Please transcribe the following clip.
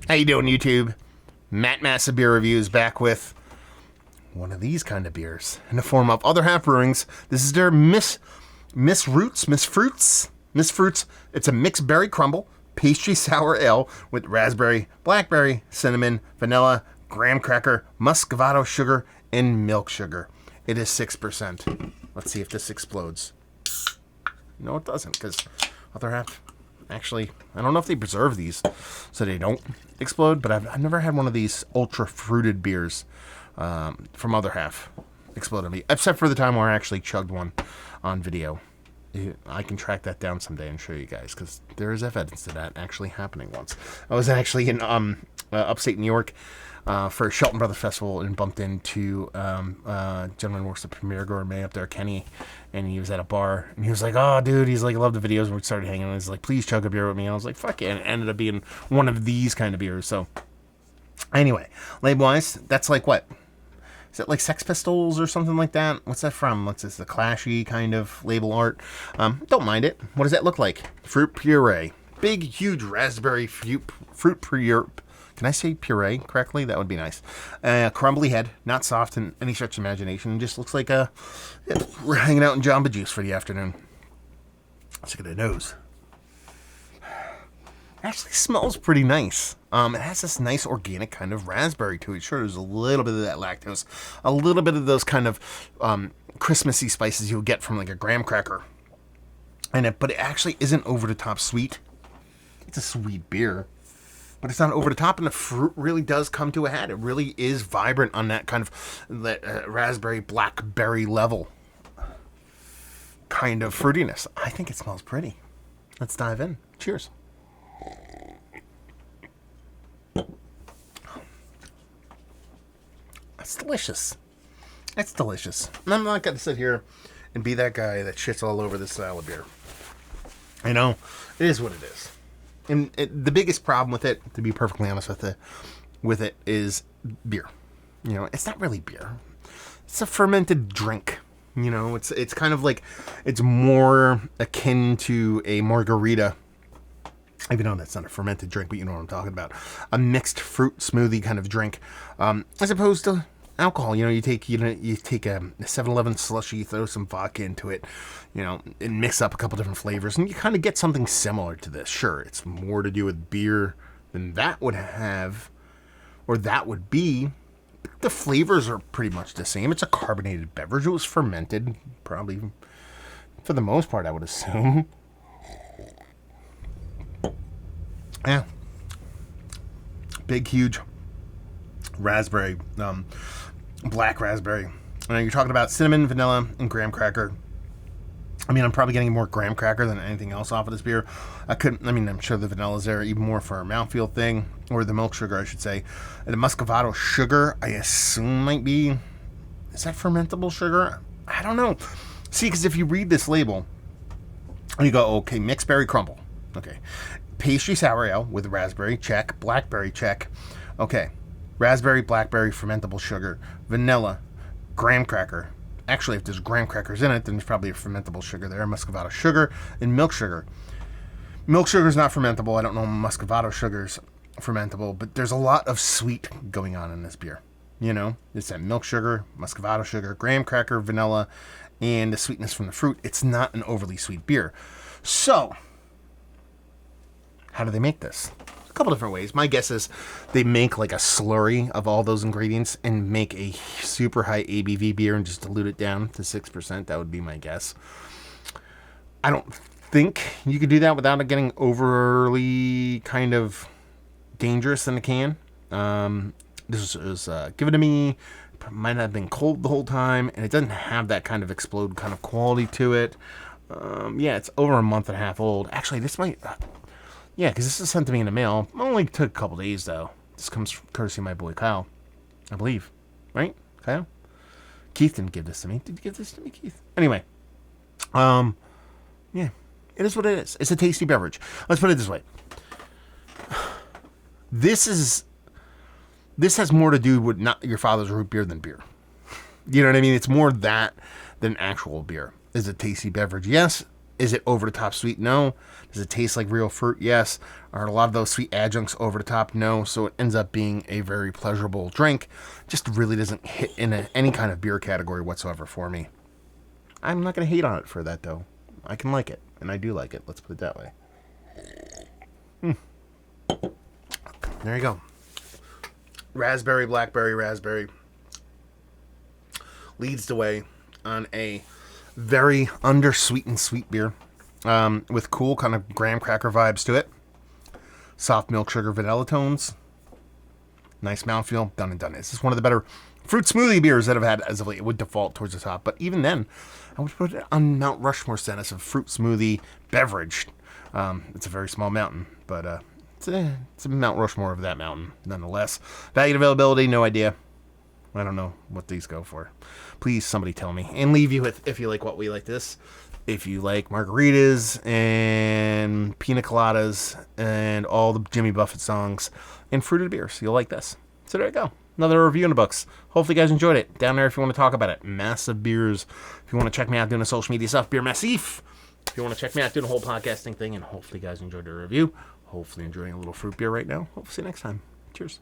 How you doing, YouTube? Matt Massa Beer Reviews back with one of these kind of beers in the form of Other Half Brewings. This is their Misfroots. It's a mixed berry crumble, pastry sour ale with raspberry, blackberry, cinnamon, vanilla, graham cracker, muscovado sugar, and milk sugar. It is 6%. Let's see if this explodes. No, it doesn't, because Other Half... Actually, I don't know if they preserve these so they don't explode, but I've never had one of these ultra fruited beers from Other Half explode on me, except for the time where I actually chugged one on video. I can track that down someday and show you guys, because there is evidence to that actually happening once. I was actually in upstate New York for a Shelton Brothers Festival and bumped into a gentleman who works at Premier Gourmet up there, Kenny, and he was at a bar, and he was like, oh, dude, he's like, I love the videos, and we started hanging, and he's like, please chug a beer with me, and I was like, fuck yeah, and it ended up being one of these kind of beers. So, anyway, label-wise, that's like what? Is it like Sex Pistols or something like that? What's that from? What's this, the clashy kind of label art? Don't mind it. What does that look like? Fruit puree. Big, huge raspberry fruit puree. Can I say puree correctly? That would be nice. Crumbly head, not soft in any stretch of imagination. Just looks like we're hanging out in Jamba Juice for the afternoon. Let's look at the nose. Actually smells pretty nice. It has this nice organic kind of raspberry to it. Sure, there's a little bit of that lactose, a little bit of those kind of Christmassy spices you'll get from like a graham cracker. But it actually isn't over the top sweet. It's a sweet beer, but it's not over the top, and the fruit really does come to a head. It really is vibrant on that kind of raspberry blackberry level kind of fruitiness. I think it smells pretty. Let's dive in. Cheers. That's delicious. That's delicious. And I'm not going to sit here and be that guy that shits all over this style of beer. I know, it is what it is. And the biggest problem with it, to be perfectly honest with it, is beer. You know, it's not really beer. It's a fermented drink. You know, it's kind of like, it's more akin to a margarita. Even though that's not a fermented drink, but you know what I'm talking about. A mixed fruit smoothie kind of drink, as opposed to alcohol. You know, you take a 7-Eleven slushy, throw some vodka into it, you know, and mix up a couple different flavors, and you kind of get something similar to this. Sure, it's more to do with beer than that would have, or that would be. But the flavors are pretty much the same. It's a carbonated beverage. It was fermented, probably, for the most part, I would assume. Yeah. Big, huge raspberry, black raspberry. You're talking about cinnamon, vanilla, and graham cracker. I mean, I'm probably getting more graham cracker than anything else off of this beer. I'm sure the vanilla's there even more for a mouthfeel thing, or the milk sugar, I should say. And the muscovado sugar, I assume might be, is that fermentable sugar? I don't know. See, because if you read this label, you go, okay, mixed berry crumble. Okay. Pastry sour ale with raspberry, check. Blackberry, check. Okay. Raspberry, blackberry, fermentable sugar. Vanilla, graham cracker. Actually, if there's graham crackers in it, then there's probably a fermentable sugar there. Muscovado sugar and milk sugar. Milk sugar is not fermentable. I don't know muscovado sugar's fermentable, but there's a lot of sweet going on in this beer. You know, it's that milk sugar, muscovado sugar, graham cracker, vanilla, and the sweetness from the fruit. It's not an overly sweet beer. So, how do they make this? A couple different ways. My guess is they make like a slurry of all those ingredients and make a super high ABV beer and just dilute it down to 6%. That would be my guess. I don't think you could do that without it getting overly kind of dangerous in a can. This was given to me. Might not have been cold the whole time, and it doesn't have that kind of explode kind of quality to it. Yeah, it's over a month and a half old. Actually, this might... Yeah, because this is sent to me in the mail. It only took a couple days, though. This comes courtesy of my boy Kyle, I believe. Right? Kyle? Keith didn't give this to me. Did you give this to me, Keith? Anyway. Yeah. It is what it is. It's a tasty beverage. Let's put it this way. This has more to do with not your father's root beer than beer. You know what I mean? It's more that than actual beer. Is a tasty beverage. Yes, Is it over the top sweet? No. Does it taste like real fruit? Yes. Are a lot of those sweet adjuncts over the top? No. So it ends up being a very pleasurable drink. Just really doesn't hit in any kind of beer category whatsoever for me. I'm not going to hate on it for that, though. I can like it, and I do like it. Let's put it that way. There you go. Raspberry, blackberry, raspberry leads the way on a very undersweetened sweet beer with cool kind of graham cracker vibes to it. Soft milk sugar vanilla tones. Nice mouthfeel. Done and done. This is one of the better fruit smoothie beers that I've had as of late. It would default towards the top, but even then, I would put it on Mount Rushmore status of fruit smoothie beverage. It's a very small mountain, but it's a Mount Rushmore of that mountain, nonetheless. Value and availability, no idea. I don't know what these go for. Please, somebody tell me. And leave you with, if you like what we like this, if you like margaritas and pina coladas and all the Jimmy Buffett songs and fruited beers, you'll like this. So there you go. Another review in the books. Hopefully you guys enjoyed it. Down there if you want to talk about it. Massive Beers. If you want to check me out doing the social media stuff, Beer Massif. If you want to check me out doing the whole podcasting thing, and hopefully you guys enjoyed the review. Hopefully enjoying a little fruit beer right now. Hope to see you next time. Cheers.